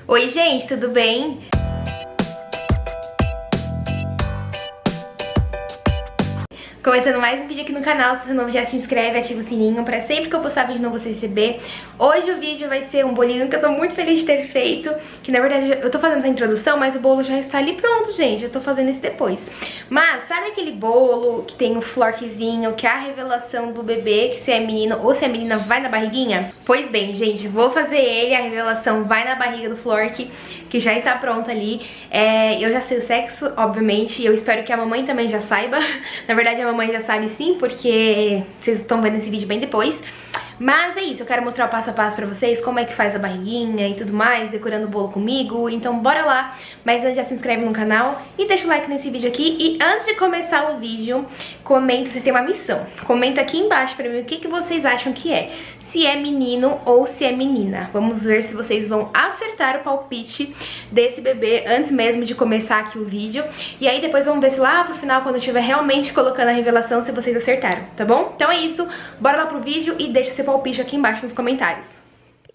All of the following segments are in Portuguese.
Oi gente, tudo bem? Começando mais um vídeo aqui no canal. Se você é novo, já se inscreve, ativa o sininho pra sempre que eu postar vídeo novo você receber. Hoje o vídeo vai ser um bolinho que eu tô muito feliz de ter feito, que na verdade eu tô fazendo essa introdução, mas o bolo já está ali pronto, gente. Eu tô fazendo isso depois. Mas sabe aquele bolo que tem o florquezinho, que é a revelação do bebê, que se é menino ou se é menina vai na barriguinha? Pois bem, gente, vou fazer ele, a revelação vai na barriga do Flork, que já está pronta ali. Eu já sei o sexo, obviamente, e eu espero que a mamãe também já saiba. Na verdade a mamãe já sabe sim, porque vocês estão vendo esse vídeo bem depois. Mas é isso, eu quero mostrar o passo a passo pra vocês, como é que faz a barriguinha e tudo mais, decorando o bolo comigo, então bora lá. Mas antes já se inscreve no canal e deixa o like nesse vídeo aqui. E antes de começar o vídeo, comenta, vocês têm uma missão. Comenta aqui embaixo pra mim o que vocês acham que é. Se é menino ou se é menina. Vamos ver se vocês vão acertar o palpite desse bebê antes mesmo de começar aqui o vídeo. E aí depois vamos ver se lá pro final, quando eu estiver realmente colocando a revelação, se vocês acertaram, tá bom? Então é isso, bora lá pro vídeo e deixa seu palpite aqui embaixo nos comentários.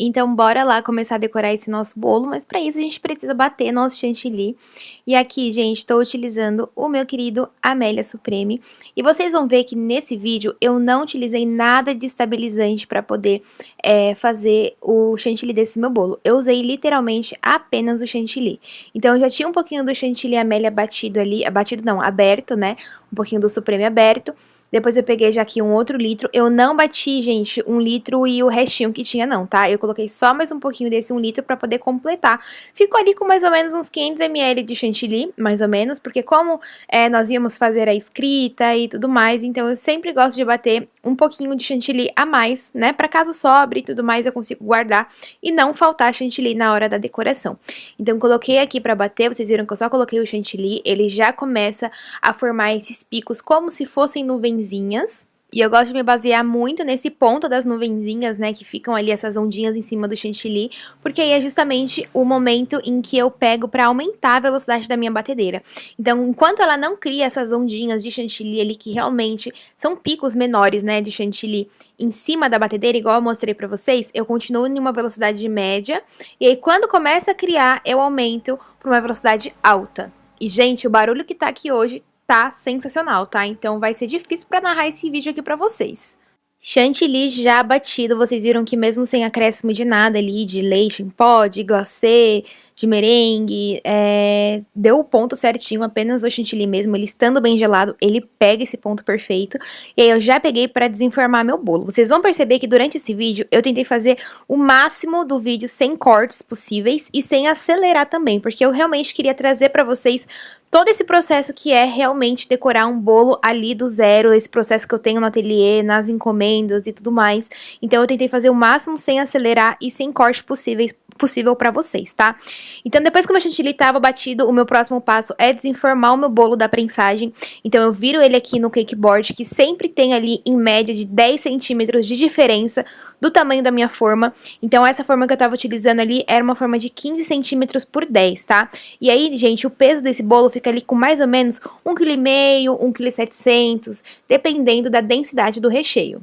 Então, bora lá começar a decorar esse nosso bolo, mas para isso a gente precisa bater nosso chantilly. E aqui, gente, estou utilizando o meu querido Amélia Supreme. E vocês vão ver que nesse vídeo eu não utilizei nada de estabilizante para poder fazer o chantilly desse meu bolo. Eu usei literalmente apenas o chantilly. Então, eu já tinha um pouquinho do chantilly Amélia batido ali, batido não, aberto, né? Um pouquinho do Supreme aberto. Depois eu peguei já aqui um outro litro. Eu não bati, gente, 1 litro e o restinho que tinha não, tá? Eu coloquei só mais um pouquinho desse 1 litro pra poder completar. Ficou ali com mais ou menos uns 500 ml de chantilly, mais ou menos, porque como nós íamos fazer a escrita e tudo mais, então eu sempre gosto de bater um pouquinho de chantilly a mais, né? Pra caso sobre e tudo mais, eu consigo guardar e não faltar chantilly na hora da decoração. Então coloquei aqui pra bater, vocês viram que eu só coloquei o chantilly, ele já começa a formar esses picos como se fossem nuvenzinhas. E eu gosto de me basear muito nesse ponto das nuvenzinhas, né, que ficam ali essas ondinhas em cima do chantilly, porque aí é justamente o momento em que eu pego para aumentar a velocidade da minha batedeira. Então, enquanto ela não cria essas ondinhas de chantilly ali, que realmente são picos menores, né, de chantilly em cima da batedeira, igual eu mostrei para vocês, eu continuo em uma velocidade média, e aí quando começa a criar, eu aumento para uma velocidade alta. E, gente, o barulho que tá aqui hoje tá sensacional, tá? Então vai ser difícil pra narrar esse vídeo aqui pra vocês. Chantilly já batido, vocês viram que mesmo sem acréscimo de nada ali, de leite em pó, de glacê, de merengue, deu o ponto certinho, apenas o chantilly mesmo, ele estando bem gelado, ele pega esse ponto perfeito. E aí eu já peguei para desenformar meu bolo. Vocês vão perceber que durante esse vídeo eu tentei fazer o máximo do vídeo sem cortes possíveis e sem acelerar também, porque eu realmente queria trazer para vocês todo esse processo que é realmente decorar um bolo ali do zero, esse processo que eu tenho no ateliê, nas encomendas e tudo mais. Então eu tentei fazer o máximo sem acelerar e sem corte possível pra vocês, tá? Então depois que o meu chantilly tava batido, o meu próximo passo é desenformar o meu bolo da prensagem. Então eu viro ele aqui no cake board, que sempre tem ali em média de 10 centímetros de diferença do tamanho da minha forma. Então essa forma que eu tava utilizando ali era uma forma de 15 centímetros por 10, tá? E aí, gente, o peso desse bolo fica ali com mais ou menos 1,5 kg, 1,7 kg, dependendo da densidade do recheio.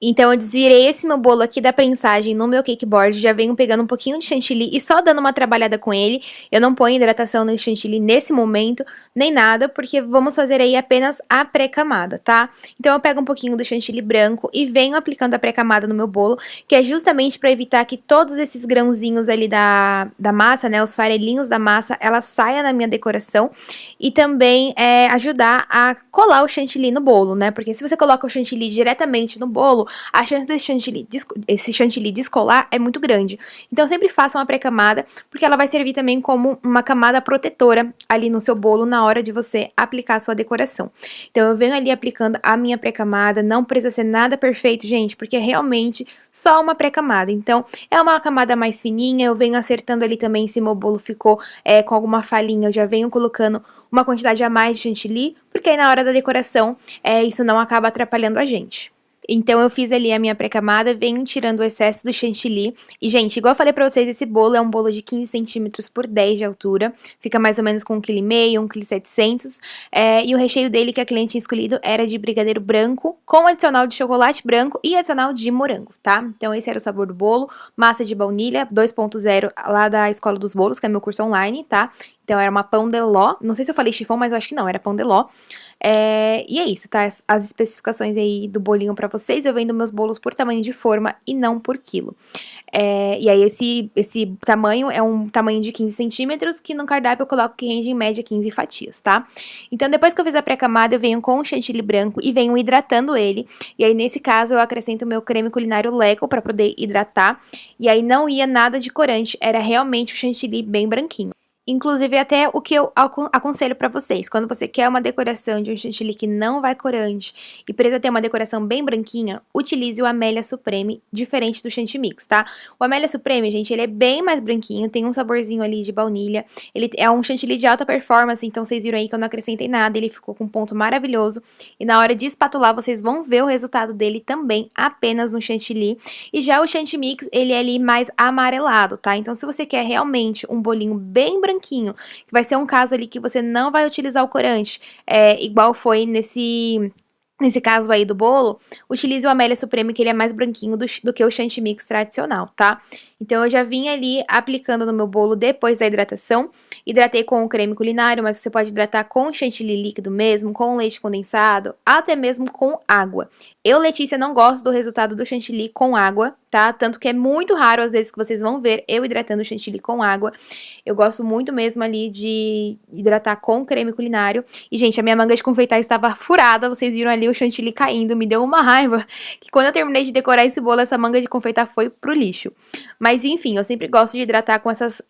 Então eu desvirei esse meu bolo aqui da prensagem no meu cake board, já venho pegando um pouquinho de chantilly e só dando uma trabalhada com ele. Eu não ponho hidratação nesse chantilly nesse momento, nem nada, porque vamos fazer aí apenas a pré-camada, tá? Então eu pego um pouquinho do chantilly branco e venho aplicando a pré-camada no meu bolo, que é justamente para evitar que todos esses grãozinhos ali da massa, né, os farelinhos da massa, ela saia na minha decoração e também ajudar a colar o chantilly no bolo, né? Porque se você coloca o chantilly diretamente no bolo, a chance desse chantilly descolar é muito grande. Então sempre faça uma pré-camada, porque ela vai servir também como uma camada protetora ali no seu bolo na hora de você aplicar a sua decoração. Então eu venho ali aplicando a minha pré-camada, não precisa ser nada perfeito, gente, porque é realmente só uma pré-camada. Então é uma camada mais fininha, eu venho acertando ali também se meu bolo ficou com alguma falhinha, eu já venho colocando uma quantidade a mais de chantilly, porque aí na hora da decoração isso não acaba atrapalhando a gente. Então eu fiz ali a minha pré-camada, venho tirando o excesso do chantilly. E, gente, igual eu falei pra vocês, esse bolo é um bolo de 15 centímetros por 10 de altura. Fica mais ou menos com 1,5 kg, 1,7 kg. E o recheio dele que a cliente tinha escolhido era de brigadeiro branco, com adicional de chocolate branco e adicional de morango, tá? Então esse era o sabor do bolo. Massa de baunilha 2.0 lá da Escola dos Bolos, que é meu curso online, tá? Então era uma pão de ló. Não sei se eu falei chiffon, mas eu acho que não, era pão de ló. E é isso, tá? As especificações aí do bolinho pra vocês. Eu vendo meus bolos por tamanho de forma e não por quilo. E aí esse tamanho é um tamanho de 15 centímetros, que no cardápio eu coloco que rende em média 15 fatias, tá? Então depois que eu fiz a pré-camada, eu venho com o chantilly branco e venho hidratando ele. E aí nesse caso eu acrescento o meu creme culinário Leco pra poder hidratar. E aí não ia nada de corante, era realmente o chantilly bem branquinho. Inclusive, até o que eu aconselho pra vocês, quando você quer uma decoração de um chantilly que não vai corante e precisa ter uma decoração bem branquinha, utilize o Amélia Supreme, diferente do Chantimix, tá? O Amélia Supreme, gente, ele é bem mais branquinho, tem um saborzinho ali de baunilha, ele é um chantilly de alta performance, então vocês viram aí que eu não acrescentei nada, ele ficou com um ponto maravilhoso, e na hora de espatular vocês vão ver o resultado dele também apenas no chantilly. E já o Chantimix, ele é ali mais amarelado, tá? Então se você quer realmente um bolinho bem branquinho, que vai ser um caso ali que você não vai utilizar o corante, igual foi nesse caso aí do bolo, utilize o Amélia Supreme, que ele é mais branquinho do que o Chantimix tradicional, tá? Então eu já vim ali aplicando no meu bolo depois da hidratação. Hidratei com o creme culinário, mas você pode hidratar com chantilly líquido mesmo, com leite condensado, até mesmo com água. Eu, Letícia, não gosto do resultado do chantilly com água, tá? Tanto que é muito raro, às vezes, que vocês vão ver eu hidratando o chantilly com água. Eu gosto muito mesmo ali de hidratar com creme culinário. E, gente, a minha manga de confeitar estava furada, vocês viram ali o chantilly caindo, me deu uma raiva, que quando eu terminei de decorar esse bolo, essa manga de confeitar foi pro lixo. Mas, enfim, eu sempre gosto de hidratar com essas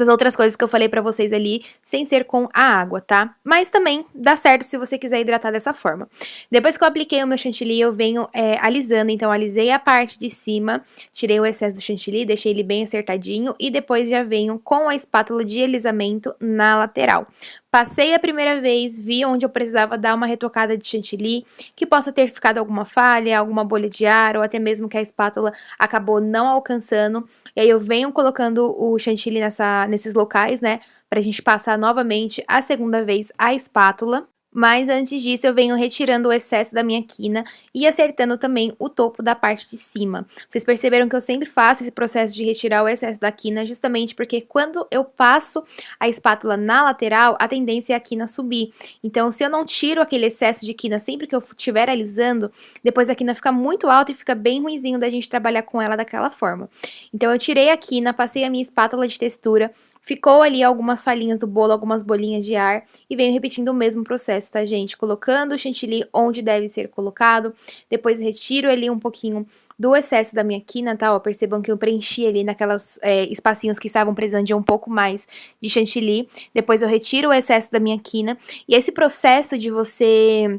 outras coisas que eu falei pra vocês ali, sem ser com a água, tá? Mas também dá certo se você quiser hidratar dessa forma. Depois que eu apliquei o meu chantilly, eu venho alisando. Então, alisei a parte de cima, tirei o excesso do chantilly, deixei ele bem acertadinho. E depois já venho com a espátula de alisamento na lateral. Passei a primeira vez, vi onde eu precisava dar uma retocada de chantilly, que possa ter ficado alguma falha, alguma bolha de ar, ou até mesmo que a espátula acabou não alcançando. E aí eu venho colocando o chantilly nesses locais, né, pra gente passar novamente a segunda vez a espátula. Mas antes disso, eu venho retirando o excesso da minha quina e acertando também o topo da parte de cima. Vocês perceberam que eu sempre faço esse processo de retirar o excesso da quina, justamente porque quando eu passo a espátula na lateral, a tendência é a quina subir. Então, se eu não tiro aquele excesso de quina sempre que eu estiver alisando, depois a quina fica muito alta e fica bem ruinzinho da gente trabalhar com ela daquela forma. Então, eu tirei a quina, passei a minha espátula de textura. Ficou ali algumas falhinhas do bolo, algumas bolinhas de ar, e venho repetindo o mesmo processo, tá, gente? Colocando o chantilly onde deve ser colocado, depois retiro ali um pouquinho do excesso da minha quina, tá? Ó, percebam que eu preenchi ali naquelas espacinhos que estavam precisando de um pouco mais de chantilly. Depois eu retiro o excesso da minha quina, e esse processo de você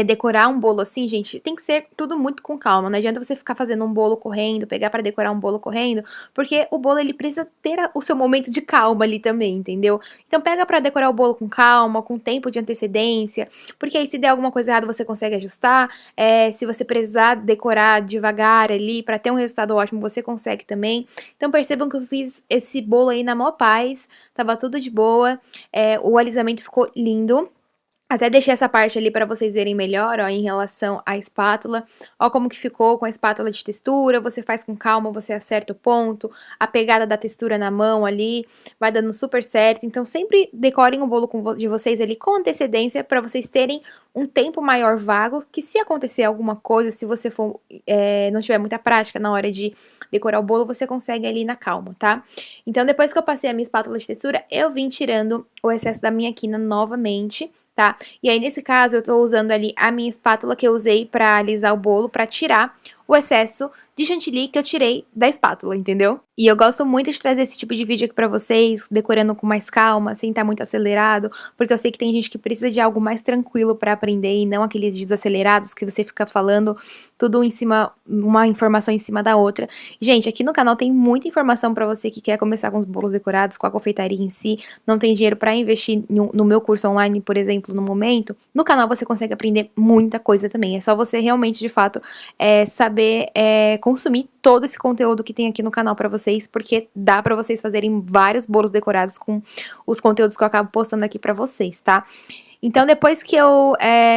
decorar um bolo assim, gente, tem que ser tudo muito com calma. Não adianta você ficar fazendo um bolo correndo, pegar pra decorar um bolo correndo, porque o bolo, ele precisa ter o seu momento de calma ali também, entendeu? Então pega pra decorar o bolo com calma, com tempo de antecedência, porque aí se der alguma coisa errada você consegue ajustar. Se você precisar decorar devagar ali pra ter um resultado ótimo, você consegue também. Então percebam que eu fiz esse bolo aí na maior paz, tava tudo de boa, o alisamento ficou lindo. Até deixei essa parte ali pra vocês verem melhor, ó, em relação à espátula. Ó como que ficou com a espátula de textura, você faz com calma, você acerta o ponto, a pegada da textura na mão ali, vai dando super certo. Então sempre decorem o bolo de vocês ali com antecedência pra vocês terem um tempo maior vago, que se acontecer alguma coisa, se você for, não tiver muita prática na hora de decorar o bolo, você consegue ali na calma, tá? Então depois que eu passei a minha espátula de textura, eu vim tirando o excesso da minha quina novamente, tá? E aí, nesse caso, eu tô usando ali a minha espátula que eu usei pra alisar o bolo, pra tirar o excesso de chantilly que eu tirei da espátula, entendeu? E eu gosto muito de trazer esse tipo de vídeo aqui pra vocês, decorando com mais calma, sem estar muito acelerado, porque eu sei que tem gente que precisa de algo mais tranquilo pra aprender e não aqueles vídeos acelerados que você fica falando tudo em cima, uma informação em cima da outra. Gente, aqui no canal tem muita informação pra você que quer começar com os bolos decorados, com a confeitaria em si, não tem dinheiro pra investir no meu curso online, por exemplo, no momento. No canal você consegue aprender muita coisa também, é só você realmente, de fato, saber consumir todo esse conteúdo que tem aqui no canal pra vocês, porque dá pra vocês fazerem vários bolos decorados com os conteúdos que eu acabo postando aqui pra vocês, tá? Então, depois que eu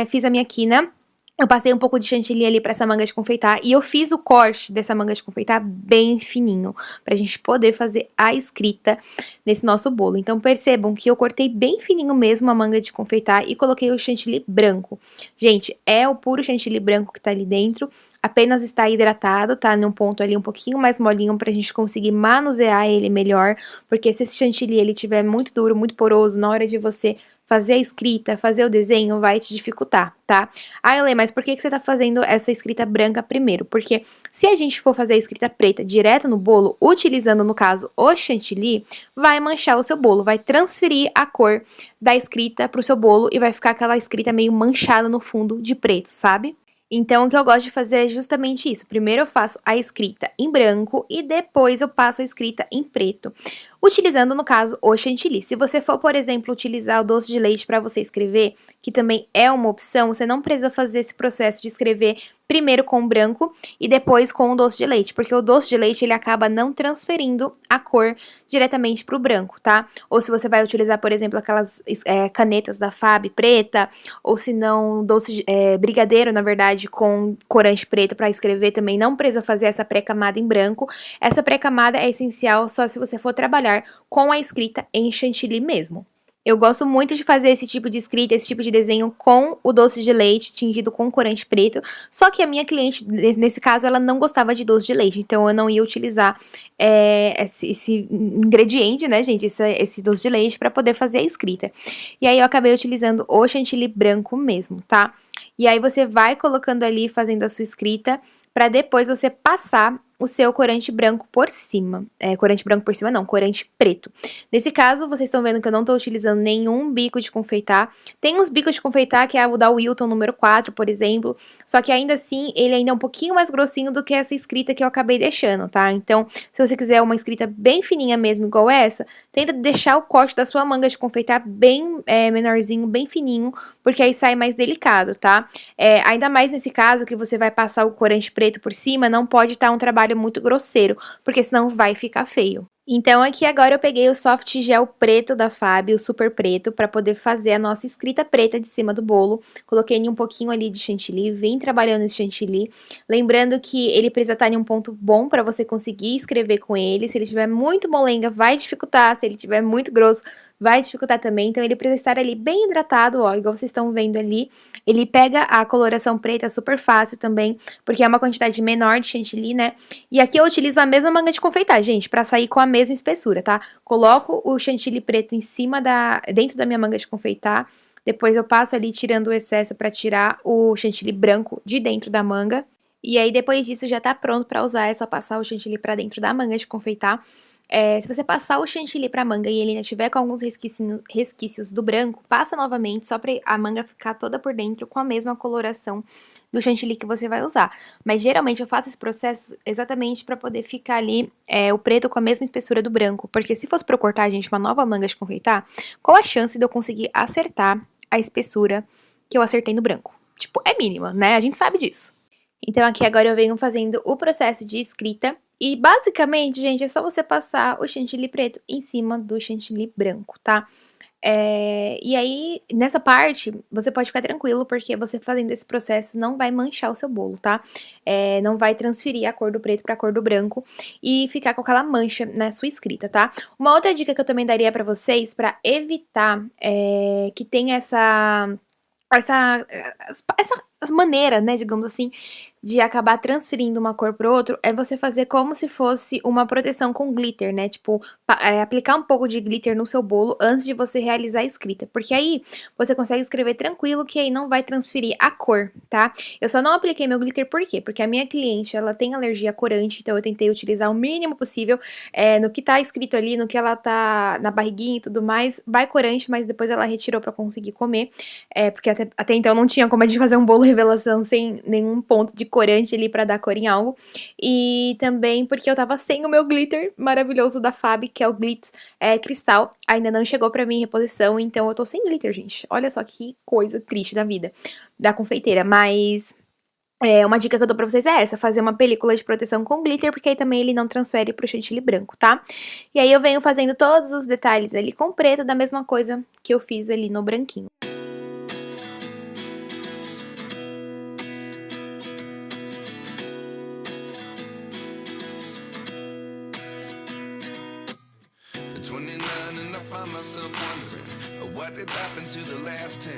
fiz a minha quina, eu passei um pouco de chantilly ali pra essa manga de confeitar e eu fiz o corte dessa manga de confeitar bem fininho, pra gente poder fazer a escrita nesse nosso bolo. Então percebam que eu cortei bem fininho mesmo a manga de confeitar e coloquei o chantilly branco. Gente, é o puro chantilly branco que tá ali dentro, apenas está hidratado, tá num ponto ali um pouquinho mais molinho pra gente conseguir manusear ele melhor, porque se esse chantilly ele tiver muito duro, muito poroso, na hora de você fazer a escrita, fazer o desenho, vai te dificultar, tá? Ah, Elê, mas por que você tá fazendo essa escrita branca primeiro? Porque se a gente for fazer a escrita preta direto no bolo, utilizando, no caso, o chantilly, vai manchar o seu bolo, vai transferir a cor da escrita pro seu bolo e vai ficar aquela escrita meio manchada no fundo de preto, sabe? Então, o que eu gosto de fazer é justamente isso. Primeiro eu faço a escrita em branco e depois eu passo a escrita em preto, utilizando, no caso, o chantilly. Se você for, por exemplo, utilizar o doce de leite para você escrever, que também é uma opção, você não precisa fazer esse processo de escrever primeiro com o branco e depois com o doce de leite, porque o doce de leite ele acaba não transferindo a cor diretamente para o branco, tá? Ou se você vai utilizar, por exemplo, aquelas canetas da Fab preta, ou se não, brigadeiro, na verdade, com corante preto para escrever também, não precisa fazer essa pré-camada em branco. Essa pré-camada é essencial só se você for trabalhar com a escrita em chantilly mesmo. Eu gosto muito de fazer esse tipo de escrita, esse tipo de desenho com o doce de leite tingido com corante preto, só que a minha cliente, nesse caso, ela não gostava de doce de leite, então eu não ia utilizar esse ingrediente, né, gente, esse doce de leite para poder fazer a escrita. E aí eu acabei utilizando o chantilly branco mesmo, tá? E aí você vai colocando ali, fazendo a sua escrita, para depois você passar o seu corante branco por cima. Corante branco por cima não, corante preto. Nesse caso, vocês estão vendo que eu não tô utilizando nenhum bico de confeitar. Tem uns bicos de confeitar, que é o da Wilton número 4, por exemplo. Só que ainda assim, ele ainda é um pouquinho mais grossinho do que essa escrita que eu acabei deixando, tá? Então, se você quiser uma escrita bem fininha mesmo, igual essa, tenta deixar o corte da sua manga de confeitar bem menorzinho, bem fininho, porque aí sai mais delicado, tá? Ainda mais nesse caso que você vai passar o corante preto por cima, não pode estar um trabalho muito grosseiro, porque senão vai ficar feio. Então, aqui agora eu peguei o soft gel preto da Fab, o super preto, para poder fazer a nossa escrita preta de cima do bolo. Coloquei um pouquinho ali de chantilly, vim trabalhando esse chantilly. Lembrando que ele precisa estar em um ponto bom para você conseguir escrever com ele. Se ele tiver muito molenga, vai dificultar. Se ele tiver muito grosso, vai dificultar também. Então, ele precisa estar ali bem hidratado, ó, igual vocês estão vendo ali. Ele pega a coloração preta super fácil também, porque é uma quantidade menor de chantilly, né? E aqui eu utilizo a mesma manga de confeitar, gente, para sair com a mesma espessura, tá? Coloco o chantilly preto em cima dentro da minha manga de confeitar, depois eu passo ali tirando o excesso para tirar o chantilly branco de dentro da manga. E aí depois disso já tá pronto para usar, é só passar o chantilly para dentro da manga de confeitar. Se você passar o chantilly pra manga e ele ainda tiver com alguns resquícios do branco, passa novamente, só pra a manga ficar toda por dentro com a mesma coloração do chantilly que você vai usar. Mas geralmente eu faço esse processo exatamente pra poder ficar ali o preto com a mesma espessura do branco, porque se fosse pra eu cortar, gente, uma nova manga de confeitar, qual a chance de eu conseguir acertar a espessura que eu acertei no branco? Tipo, é mínima, né? A gente sabe disso. Então aqui agora eu venho fazendo o processo de escrita. E basicamente, gente, é só você passar o chantilly preto em cima do chantilly branco, tá? E aí, nessa parte, você pode ficar tranquilo, porque você fazendo esse processo não vai manchar o seu bolo, tá? Não vai transferir a cor do preto pra cor do branco e ficar com aquela mancha na sua escrita, tá? Uma outra dica que eu também daria pra vocês, pra evitar que tenha maneira, né, digamos assim, de acabar transferindo uma cor para o outro, é você fazer como se fosse uma proteção com glitter, né, tipo, aplicar um pouco de glitter no seu bolo antes de você realizar a escrita, porque aí você consegue escrever tranquilo que aí não vai transferir a cor, tá. Eu só não apliquei meu glitter por quê? Porque a minha cliente, ela tem alergia a corante, então eu tentei utilizar o mínimo possível, no que tá escrito ali, no que ela tá na barriguinha e tudo mais, vai corante, mas depois ela retirou pra conseguir comer, porque até então não tinha como a gente fazer um bolo revelação sem nenhum ponto de corante ali pra dar cor em algo. E também porque eu tava sem o meu glitter maravilhoso da Fab, que é o Glitz Cristal. Ainda não chegou pra mim em reposição, então eu tô sem glitter, gente. Olha só que coisa triste da vida da confeiteira. Mas uma dica que eu dou pra vocês é essa, fazer uma película de proteção com glitter, porque aí também ele não transfere pro chantilly branco, tá? E aí eu venho fazendo todos os detalhes ali com preto, da mesma coisa que eu fiz ali no branquinho. Myself wondering what did happen to the last 10.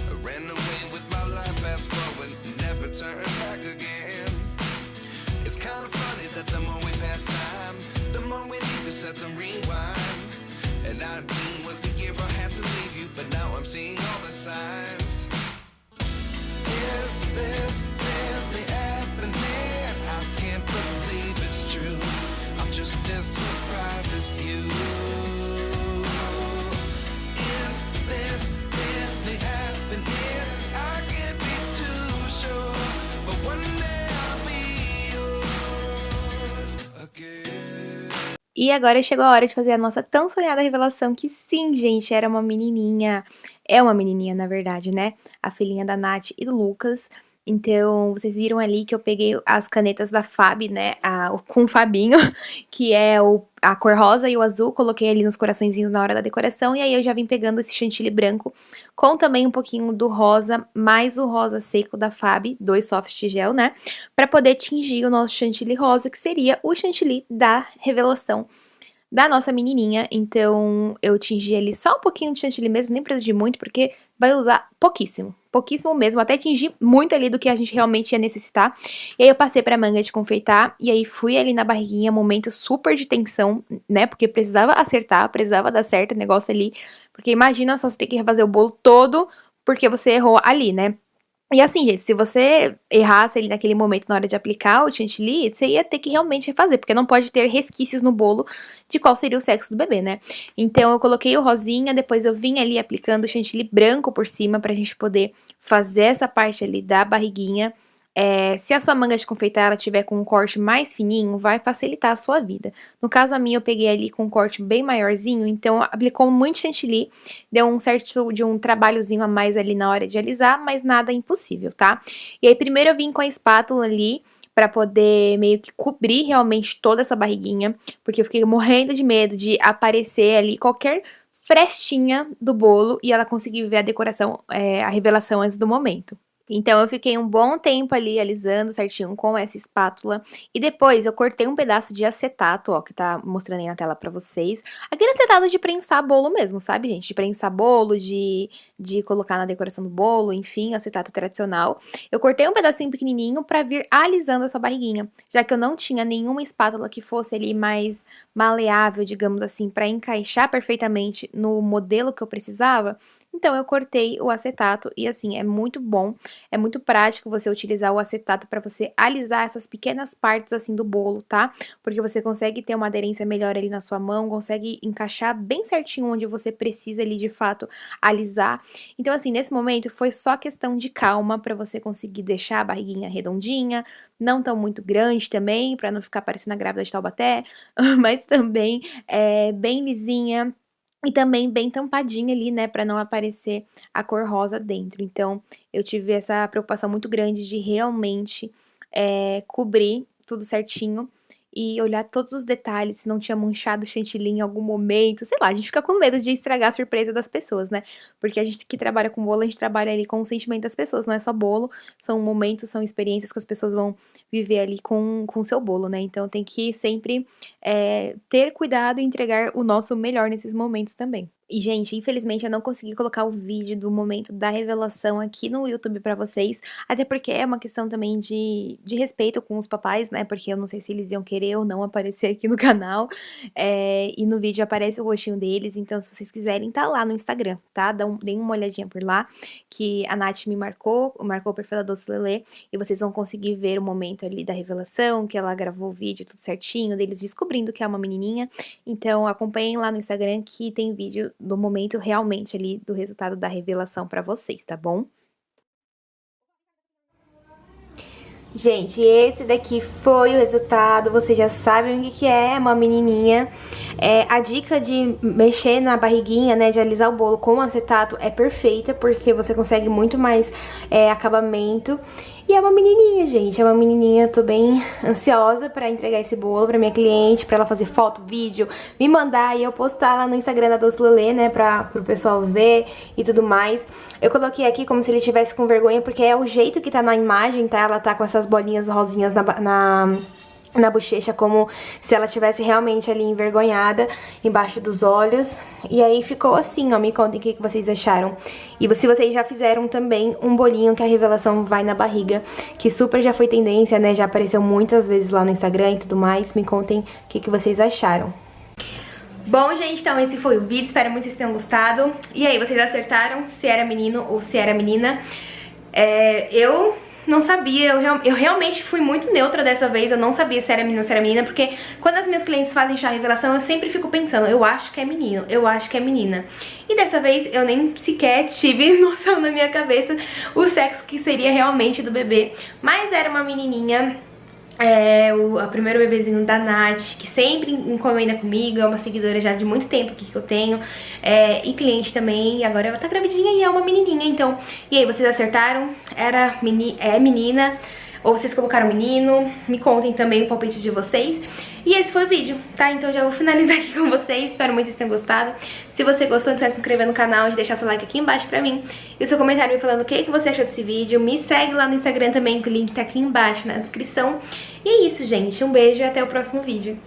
I ran away with my life, fast forward, never turn back again. It's kind of funny that the more we pass time, the more we need to set them rewind. And 19 was the year I had to leave you, but now I'm seeing all the signs. Is this really happening? I can't believe it's true. I'm just as surprised as you. E agora chegou a hora de fazer a nossa tão sonhada revelação que sim, gente, era uma menininha. É uma menininha, na verdade, né? A filhinha da Nath e do Lucas. Então, vocês viram ali que eu peguei as canetas da Fab, né, com o Fabinho, que é a cor rosa e o azul, coloquei ali nos coraçõezinhos na hora da decoração, e aí eu já vim pegando esse chantilly branco, com também um pouquinho do rosa, mais o rosa seco da Fab, 2 soft gel, né, pra poder tingir o nosso chantilly rosa, que seria o chantilly da revelação da nossa menininha. Então eu tingi ali só um pouquinho de chantilly mesmo, nem preciso de muito, porque vai usar pouquíssimo, pouquíssimo mesmo, até tingir muito ali do que a gente realmente ia necessitar. E aí eu passei pra manga de confeitar, e aí fui ali na barriguinha, momento super de tensão, né, porque precisava acertar, precisava dar certo o negócio ali, porque imagina só você ter que refazer o bolo todo, porque você errou ali, né. E assim, gente, se você errasse ali naquele momento na hora de aplicar o chantilly, você ia ter que realmente refazer, porque não pode ter resquícios no bolo de qual seria o sexo do bebê, né? Então eu coloquei o rosinha, depois eu vim ali aplicando o chantilly branco por cima pra gente poder fazer essa parte ali da barriguinha. Se a sua manga de confeitar ela tiver com um corte mais fininho, vai facilitar a sua vida. No caso a minha eu peguei ali com um corte bem maiorzinho, então aplicou muito chantilly, deu um certo de um trabalhozinho a mais ali na hora de alisar, mas nada impossível, tá? E aí primeiro eu vim com a espátula ali, pra poder meio que cobrir realmente toda essa barriguinha, porque eu fiquei morrendo de medo de aparecer ali qualquer frestinha do bolo e ela conseguir ver a decoração, a revelação antes do momento. Então eu fiquei um bom tempo ali alisando certinho com essa espátula, e depois eu cortei um pedaço de acetato, ó, que tá mostrando aí na tela pra vocês. Aquele acetato de prensar bolo mesmo, sabe, gente? De prensar bolo, de colocar na decoração do bolo, enfim, acetato tradicional. Eu cortei um pedacinho pequenininho pra vir alisando essa barriguinha, já que eu não tinha nenhuma espátula que fosse ali mais maleável, digamos assim, pra encaixar perfeitamente no modelo que eu precisava. Então eu cortei o acetato e assim, é muito bom, é muito prático você utilizar o acetato para você alisar essas pequenas partes assim do bolo, tá? Porque você consegue ter uma aderência melhor ali na sua mão, consegue encaixar bem certinho onde você precisa ali de fato alisar. Então assim, nesse momento foi só questão de calma para você conseguir deixar a barriguinha redondinha, não tão muito grande também, para não ficar parecendo a grávida de Taubaté, mas também bem lisinha. E também bem tampadinha ali, né, pra não aparecer a cor rosa dentro. Então, eu tive essa preocupação muito grande de realmente, cobrir tudo certinho e olhar todos os detalhes, se não tinha manchado o chantilly em algum momento, sei lá, a gente fica com medo de estragar a surpresa das pessoas, né, porque a gente que trabalha com bolo, a gente trabalha ali com o sentimento das pessoas, não é só bolo, são momentos, são experiências que as pessoas vão viver ali com o seu bolo, né, então tem que sempre ter cuidado e entregar o nosso melhor nesses momentos também. E, gente, infelizmente eu não consegui colocar o vídeo do momento da revelação aqui no YouTube pra vocês, até porque é uma questão também de respeito com os papais, né, porque eu não sei se eles iam querer ou não aparecer aqui no canal, e no vídeo aparece o rostinho deles, então se vocês quiserem tá lá no Instagram, tá? Deem uma olhadinha por lá, que a Nath me marcou o perfil da Doce Lelê, e vocês vão conseguir ver o momento ali da revelação, que ela gravou o vídeo tudo certinho, deles descobrindo que é uma menininha, então acompanhem lá no Instagram que tem vídeo do momento realmente ali do resultado da revelação pra vocês, tá bom? Gente, esse daqui foi o resultado, vocês já sabem o que é uma menininha. A dica de mexer na barriguinha, né, de alisar o bolo com acetato é perfeita, porque você consegue muito mais acabamento. E é uma menininha, gente, é uma menininha, tô bem ansiosa pra entregar esse bolo pra minha cliente, pra ela fazer foto, vídeo, me mandar e eu postar lá no Instagram da Doce Lelê, né, pro pessoal ver e tudo mais. Eu coloquei aqui como se ele tivesse com vergonha, porque é o jeito que tá na imagem, tá? Ela tá com essas bolinhas rosinhas na bochecha, como se ela tivesse realmente ali envergonhada, embaixo dos olhos. E aí ficou assim, ó, me contem o que vocês acharam. E se vocês já fizeram também um bolinho que a revelação vai na barriga, que super já foi tendência, né, já apareceu muitas vezes lá no Instagram e tudo mais. Me contem o que vocês acharam. Bom, gente, então esse foi o vídeo, espero muito que vocês tenham gostado. E aí, vocês acertaram se era menino ou se era menina? Eu não sabia, eu realmente fui muito neutra dessa vez, eu não sabia se era menino ou se era menina, porque quando as minhas clientes fazem chá revelação, eu sempre fico pensando, eu acho que é menino, eu acho que é menina. E dessa vez eu nem sequer tive noção na minha cabeça o sexo que seria realmente do bebê, mas era uma menininha. O primeiro bebezinho da Nath, que sempre encomenda comigo, é uma seguidora já de muito tempo aqui que eu tenho, e cliente também, e agora ela tá gravidinha e é uma menininha, então. E aí, vocês acertaram? É menina? Ou vocês colocaram menino? Me contem também o palpite de vocês. E esse foi o vídeo, tá? Então já vou finalizar aqui com vocês, espero muito que vocês tenham gostado. Se você gostou, não esquece de se inscrever no canal, de deixar seu like aqui embaixo pra mim. E o seu comentário me falando o que você achou desse vídeo. Me segue lá no Instagram também, que o link tá aqui embaixo na descrição. E é isso, gente. Um beijo e até o próximo vídeo.